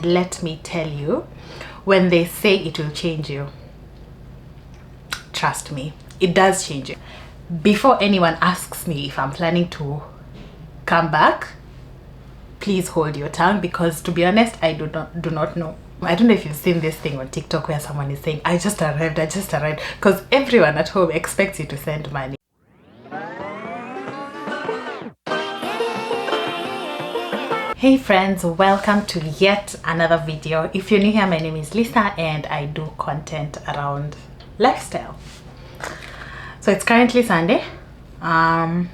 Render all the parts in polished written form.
Let me tell you, when they say it will change you, trust me, it does change you. Before anyone asks me if I'm planning to come back, please hold your tongue, because to be honest, I do not know. I don't know if you've seen this thing on TikTok where someone is saying, I just arrived, because everyone at home expects you to send money. Hey friends, welcome to yet another video. If you're new here, my name is Lisa and I do content around lifestyle. So it's currently Sunday. I'm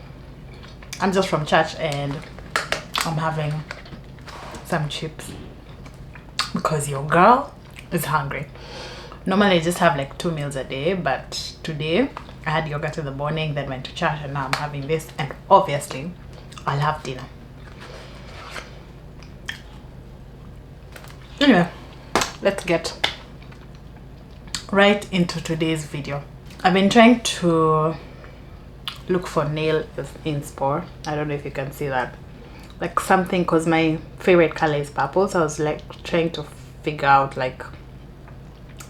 just from church and I'm having some chips because your girl is hungry. Normally I just have like 2 meals a day, but today I had yogurt in the morning, then went to church, and now I'm having this, and obviously I'll have dinner. Anyway, let's get right into today's video. I've been trying to look for nail inspo. I don't know if you can see that, like something, because my favorite color is purple, so I was like trying to figure out like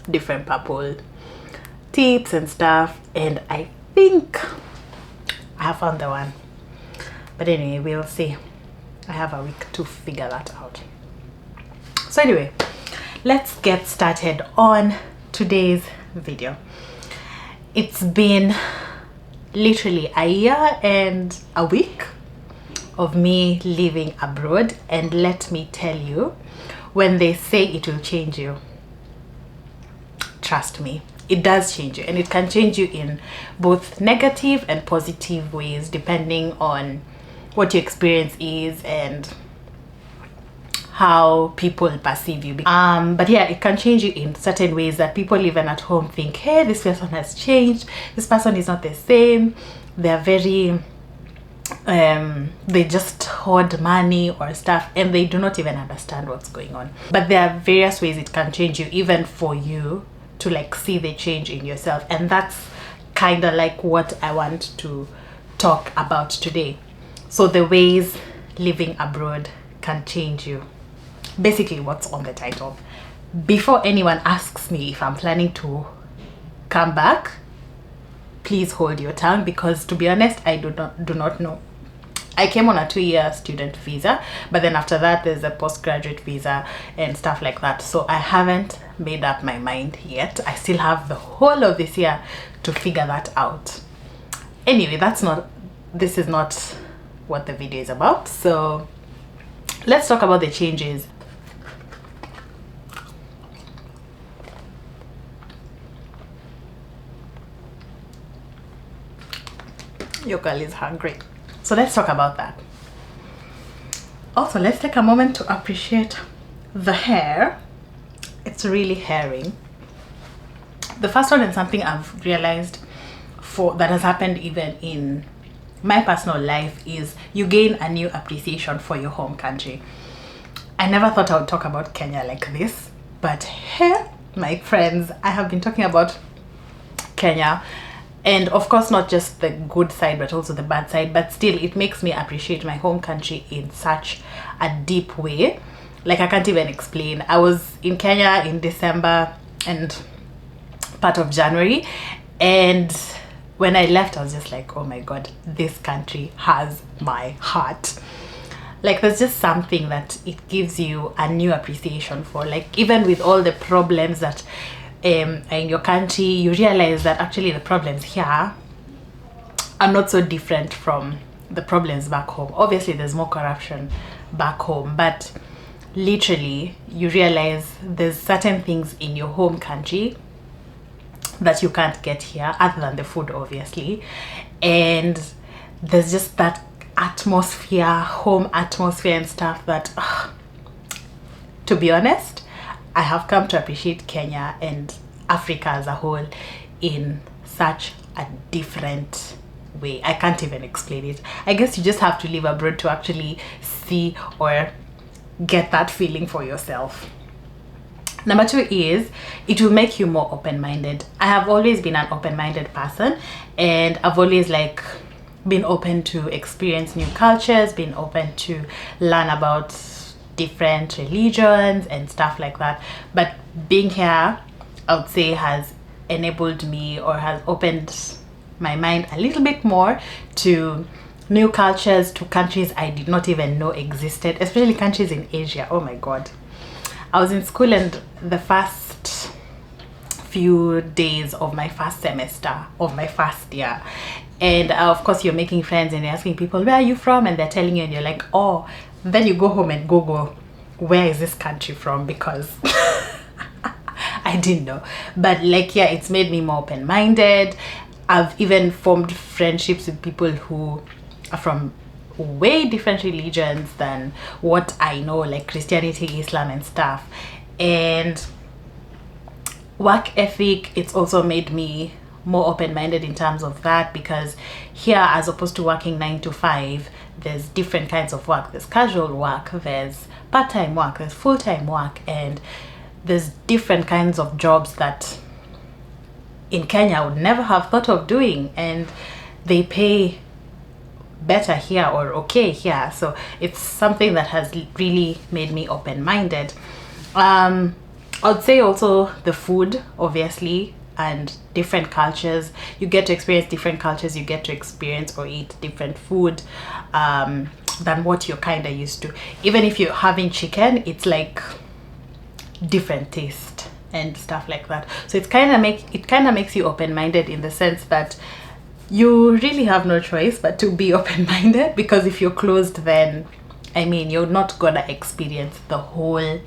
different purple tips and stuff, and I think I have found the one, but anyway, we'll see. I have a week to figure that out. So anyway, let's get started on today's video. It's been literally a year and a week of me living abroad, and let me tell you, when they say it will change you, trust me, it does change you, and it can change you in both negative and positive ways depending on what your experience is and how people perceive you. But yeah, it can change you in certain ways that people even at home think, hey, this person has changed, this person is not the same, they're very they just hoard money or stuff, and they do not even understand what's going on. But there are various ways it can change you, even for you to like see the change in yourself, and that's kind of like what I want to talk about today. So the ways living abroad can change you, basically what's on the title. Before anyone asks me if I'm planning to come back, please hold your tongue, because to be honest, I do not know. I came on a 2-year student visa, but then after that there's a postgraduate visa and stuff like that, so I haven't made up my mind yet. I still have the whole of this year to figure that out. Anyway, this is not what the video is about, so let's talk about the changes. Your girl is hungry, so let's talk about that. Also, let's take a moment to appreciate the hair. It's really hairing. The first one, and something I've realized that has happened even in my personal life, is you gain a new appreciation for your home country. I never thought I would talk about Kenya like this, but here, my friends, I have been talking about Kenya, and of course not just the good side but also the bad side, but still it makes me appreciate my home country in such a deep way. Like, I can't even explain. I was in Kenya in December and part of January, and when I left I was just like, oh my god, this country has my heart. Like, there's just something that it gives you a new appreciation for. Like, even with all the problems that in your country, you realize that actually the problems here are not so different from the problems back home. Obviously there's more corruption back home, but literally you realize there's certain things in your home country that you can't get here, other than the food obviously, and there's just that atmosphere, home atmosphere and stuff that to be honest, I have come to appreciate Kenya and Africa as a whole in such a different way. I can't even explain it. I guess you just have to live abroad to actually see or get that feeling for yourself. Number 2 is it will make you more open-minded. I have always been an open-minded person, and I've always like been open to experience new cultures, been open to learn about different religions and stuff like that. But being here, I would say, has enabled me or has opened my mind a little bit more to new cultures, to countries I did not even know existed, especially countries in Asia. Oh my god. I was in school, and the first few days of my first semester of my first year, and of course you're making friends and you're asking people, where are you from, and they're telling you, and you're like, oh, then you go home and Google, where is this country from, because I didn't know. But like, yeah, it's made me more open-minded. I've even formed friendships with people who are from way different religions than what I know, like Christianity, Islam and stuff. And work ethic, it's also made me more open-minded in terms of that, because here, as opposed to working 9 to 5, there's different kinds of work. There's casual work, there's part-time work, there's full-time work, and there's different kinds of jobs that in Kenya I would never have thought of doing, and they pay better here or okay here. So it's something that has really made me open-minded. I would say also the food, obviously, and different cultures. You get to experience different cultures, you get to experience or eat different food than what you're kind of used to. Even if you're having chicken, it's like different taste and stuff like that. So it kind of makes you open-minded in the sense that you really have no choice but to be open-minded, because if you're closed, then I mean, you're not gonna experience the whole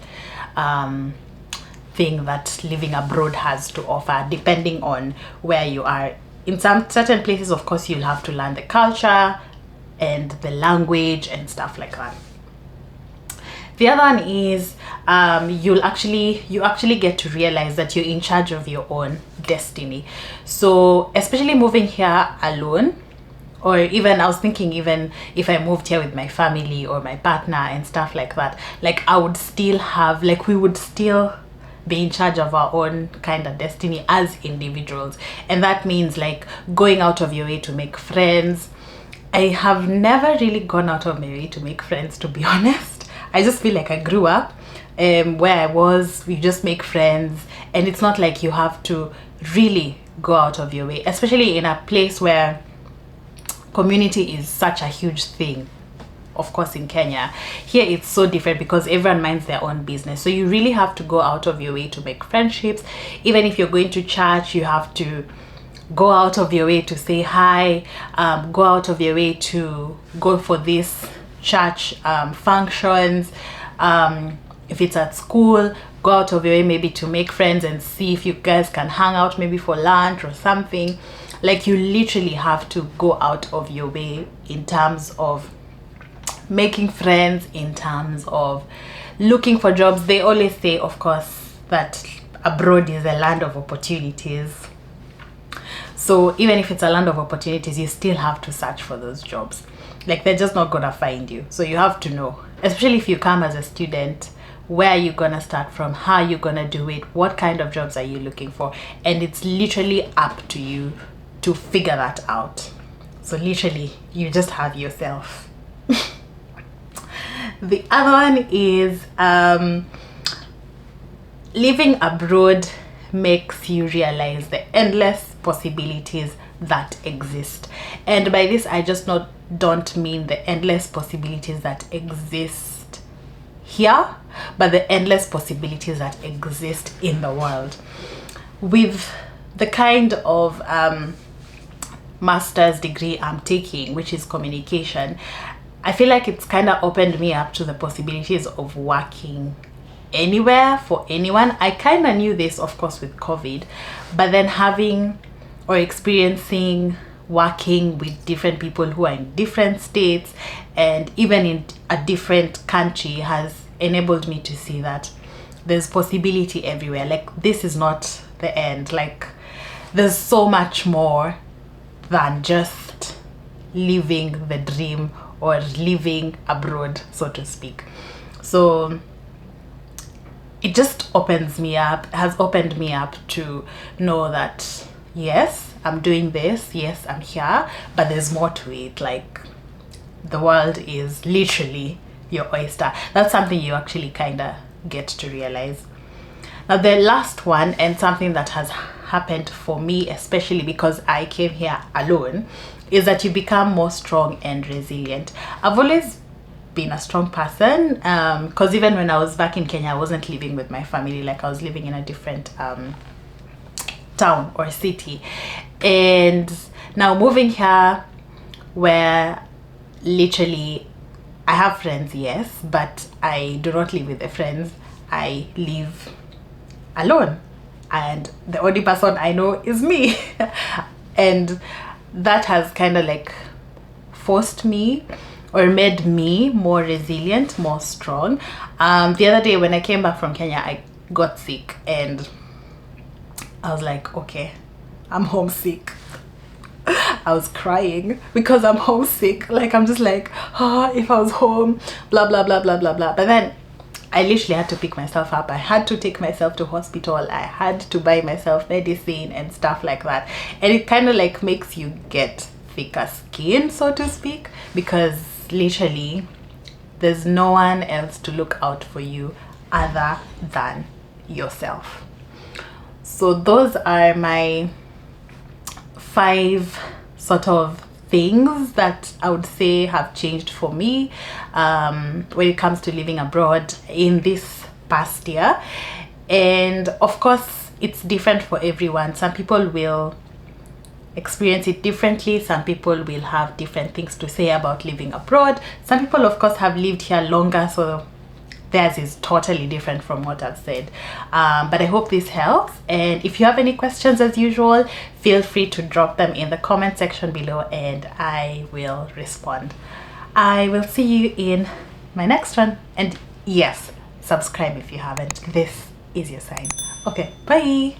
thing that living abroad has to offer, depending on where you are. In some certain places, of course, you'll have to learn the culture and the language and stuff like that. The other one is you actually get to realize that you're in charge of your own destiny. So especially moving here alone, or even I was thinking, even if I moved here with my family or my partner and stuff like that, like I would still have, like we would still be in charge of our own kind of destiny as individuals. And that means like going out of your way to make friends. I have never really gone out of my way to make friends, to be honest. I just feel like I grew up where I was, we just make friends, and it's not like you have to really go out of your way, especially in a place where community is such a huge thing. Of course, in Kenya, here it's so different because everyone minds their own business. So you really have to go out of your way to make friendships. Even if you're going to church, you have to go out of your way to say hi, go out of your way to go for these church functions. If it's at school, go out of your way maybe to make friends and see if you guys can hang out maybe for lunch or something. Like you literally have to go out of your way in terms of making friends, in terms of looking for jobs. They always say, of course, that abroad is a land of opportunities. So even if it's a land of opportunities, you still have to search for those jobs. Like they're just not gonna find you. So you have to know, especially if you come as a student, where are you gonna start from, how are you gonna do it, what kind of jobs are you looking for, and it's literally up to you to figure that out. So literally, you just have yourself. The other one is living abroad makes you realize the endless possibilities that exist. And by this, I just don't mean the endless possibilities that exist here, but the endless possibilities that exist in the world. With the kind of master's degree I'm taking, which is communication, I feel like it's kind of opened me up to the possibilities of working anywhere for anyone. I kind of knew this, of course, with COVID, but then having or experiencing working with different people who are in different states and even in a different country has enabled me to see that there's possibility everywhere. Like this is not the end. Like there's so much more than just living the dream or living abroad, so to speak. So it just has opened me up to know that yes, I'm doing this, yes, I'm here, but there's more to it. Like the world is literally your oyster. That's something you actually kind of get to realize. Now the last one, and something that has happened for me, especially because I came here alone, is that you become more strong and resilient. I've always been a strong person, because even when I was back in Kenya, I wasn't living with my family. Like, I was living in a different town or city, and now moving here, where literally I have friends, yes, but I do not live with the friends. I live alone, and the only person I know is me. And that has kind of like forced me, or made me more resilient, more strong. The other day when I came back from Kenya, I got sick, and I was like, okay, I'm homesick. I was crying because I'm homesick. Like, I'm just like, if I was home, blah blah blah blah blah blah. But then I literally had to pick myself up. I had to take myself to hospital. I had to buy myself medicine and stuff like that. And it kind of like makes you get thicker skin, so to speak, because literally there's no one else to look out for you other than yourself. So those are my 5 sort of things that I would say have changed for me when it comes to living abroad in this past year. And of course, it's different for everyone. Some people will experience it differently. Some people will have different things to say about living abroad. Some people, of course, have lived here longer, so theirs is totally different from what I've said. But I hope this helps, and if you have any questions, as usual, feel free to drop them in the comment section below and I will respond. I will see you in my next one, and yes, subscribe if you haven't. This is your sign. Okay, bye.